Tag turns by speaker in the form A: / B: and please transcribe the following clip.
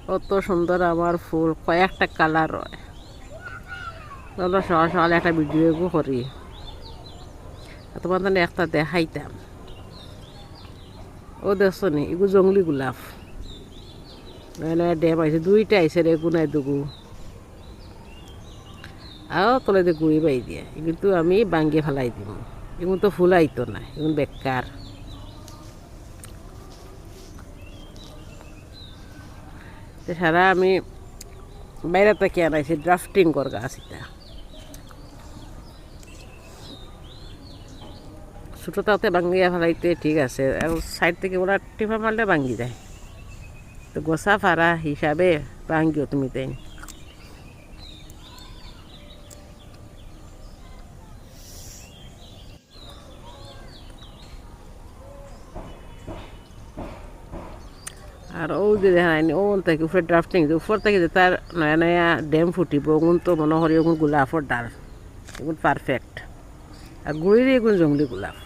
A: কত সুন্দর আমার ফুল, কয়েকটা কালার হয়। আমরা সকাল সকালে একটা ভিডিও করি, তোমার তো একটা দেখাইতাম। ও দেখছো নি, এগুলো জঙ্গলি গোলাপ। নয় নয় ড্যাম আইছে, দুইটা আইছে রে, গুনাই দুগু। আও তলে দিয়ে গুড়ি বাই দিয়ে, কিন্তু আমি বাঙ্গিয়ে ফেলাই দিব। এগুলো তো ফুল আইতো না, এগুলো বেকার। সারা আমি বাইরে থেকে আনাইছি, ড্রাফটিং কর গাছ এটা। ছোটো তাতে ভাঙ্গিয়া ফেলাইতে ঠিক আছে, সাইড থেকে ওরা টিপা মারলে ভাঙ্গি যায়। তো গোসা ফাড়া হিসাবে ভাঙ্গিও তুমি তাই। আর ও যে দেখা নাইনি, ও থেকে উপরে ড্রাফটিং, উপর থেকে যে তার নয়া নয়া ড্যাম ফুটিব, ওগুন তো মনে করি ওগুন গোলাপর ডাল, এগুন পারফেক্ট। আর গুড়ির এগুন জঙ্গলি গোলাপ।